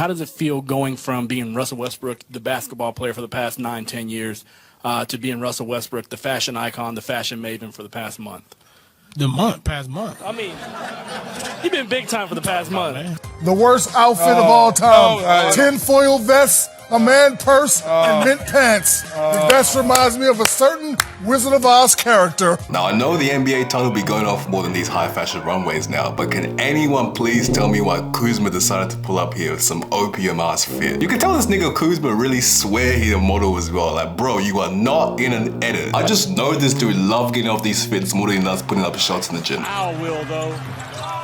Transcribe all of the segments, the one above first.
how does it feel going from being Russell Westbrook, the basketball player for the past 9-10 years, to being Russell Westbrook, the fashion icon, the fashion maven for the past month? Past month. I mean, you've been big time for the past month. The worst outfit of all time. Tinfoil vest, a man purse, and mint pants. The vest reminds me of a certain Wizard of Oz character. Now, I know the NBA tongue will be going off more than these high fashion runways now, but can anyone please tell me why Kuzma decided to pull up here with some opium-ass fit? You can tell this nigga Kuzma really swear he a model as well. Like, bro, you are not in an edit. I just know this dude love getting off these fits more than he loves putting up shots in the gym. I will, though.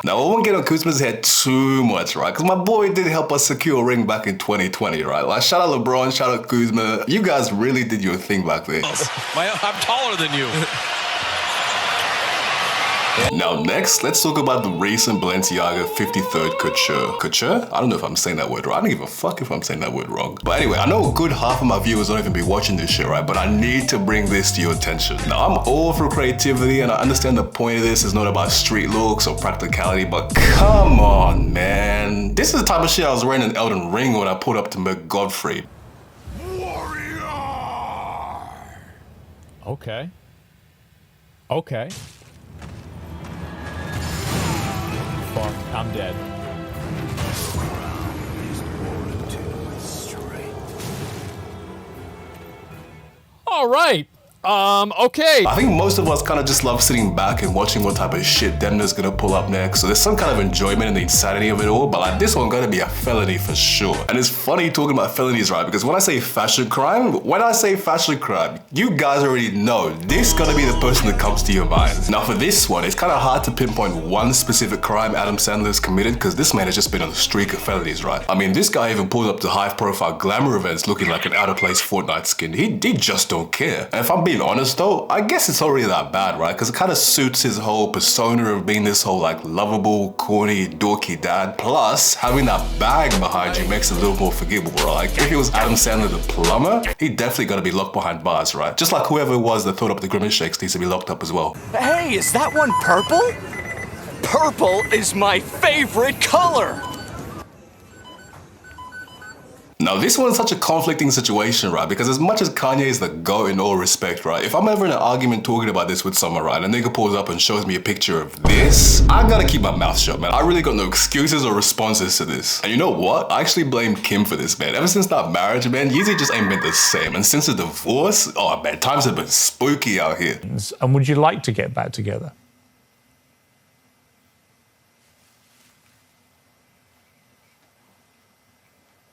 Now, I won't get on Kuzma's head too much, right? Because my boy did help us secure a ring back in 2020, right? Like, shout out LeBron, shout out Kuzma. You guys really did your thing back there. I'm taller than you. Now next, let's talk about the recent Balenciaga 53rd Couture. Couture? I don't know if I'm saying that word right. I don't give a fuck if I'm saying that word wrong. But anyway, I know a good half of my viewers don't even be watching this shit, right? But I need to bring this to your attention. Now, I'm all for creativity, and I understand the point of this is not about street looks or practicality, but come on, man. This is the type of shit I was wearing in Elden Ring when I pulled up to McGodfrey. Okay. Okay. Fuck, I'm dead. All right. Okay. I think most of us kind of just love sitting back and watching what type of shit Demna's gonna pull up next. So there's some kind of enjoyment in the insanity of it all, but like this one gotta be a felony for sure. And it's funny talking about felonies, right? Because when I say fashion crime, you guys already know this gotta be the person that comes to your mind. Now for this one, it's kind of hard to pinpoint one specific crime Adam Sandler's committed because this man has just been on a streak of felonies, right? I mean, this guy even pulled up to high-profile glamour events looking like an out-of-place Fortnite skin. He just don't care. And if I'm being honest though, I guess it's already that bad, right? Because it kind of suits his whole persona of being this whole like lovable, corny, dorky dad. Plus, having that bag behind you makes it a little more forgivable, right? Like if he was Adam Sandler the plumber, he definitely got to be locked behind bars, right? Just like whoever it was that thought up the Grimace Shakes needs to be locked up as well. Hey, is that one purple? Purple is my favorite color! Now this one's such a conflicting situation, right? Because as much as Kanye is the GOAT in all respect, right? If I'm ever in an argument talking about this with someone, right? And a nigga pulls up and shows me a picture of this, I gotta keep my mouth shut, man. I really got no excuses or responses to this. And you know what? I actually blame Kim for this, man. Ever since that marriage, man, Yeezy just ain't been the same. And since the divorce, oh man, times have been spooky out here. And would you like to get back together?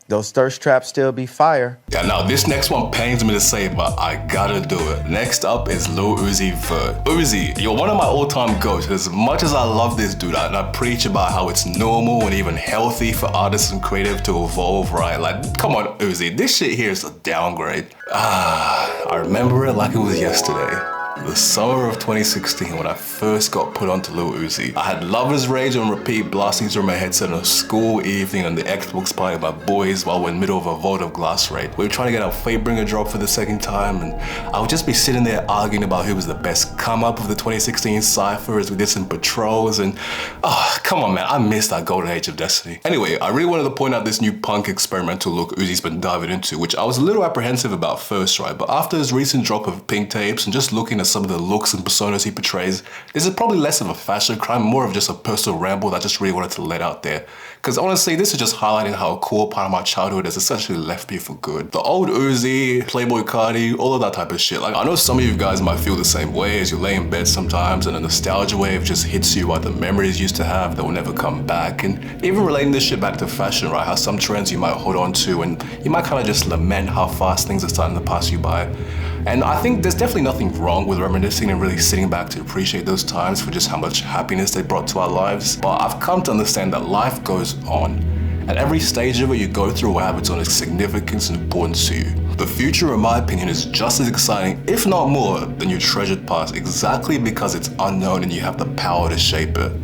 Those thirst traps still be fire. Yeah, now this next one pains me to say, but I gotta do it. Next up is Lil Uzi Vert. Uzi, you're one of my all-time goats. As much as I love this dude, and I preach about how it's normal and even healthy for artists and creative to evolve, right? Like, come on, Uzi, this shit here is a downgrade. I remember it like it was yesterday. The summer of 2016 when I first got put onto Lil Uzi. I had Lover's Rage on repeat blasting through my headset on a school evening on the Xbox party with my boys while we're in the middle of a Vault of Glass raid. We were trying to get our Fatebringer drop for the second time, and I would just be sitting there arguing about who was the best come up of the 2016 cypher as we did some patrols, and come on man, I missed that golden age of Destiny. Anyway, I really wanted to point out this new punk experimental look Uzi's been diving into, which I was a little apprehensive about first, right? But after his recent drop of Pink Tapes and just looking at some of the looks and personas he portrays, this is probably less of a fashion crime, more of just a personal ramble that I just really wanted to let out there. Because honestly, this is just highlighting how a core part of my childhood has essentially left me for good. The old Uzi, Playboy Cardi, all of that type of shit. Like, I know some of you guys might feel the same way as you lay in bed sometimes and a nostalgia wave just hits you like the memories you used to have that will never come back. And even relating this shit back to fashion, right? How some trends you might hold on to and you might kind of just lament how fast things are starting to pass you by. And I think there's definitely nothing wrong with reminiscing and really sitting back to appreciate those times for just how much happiness they brought to our lives. But I've come to understand that life goes on. At every stage of it you go through will have its own significance and importance to you. The future, in my opinion, is just as exciting, if not more, than your treasured past, exactly because it's unknown and you have the power to shape it.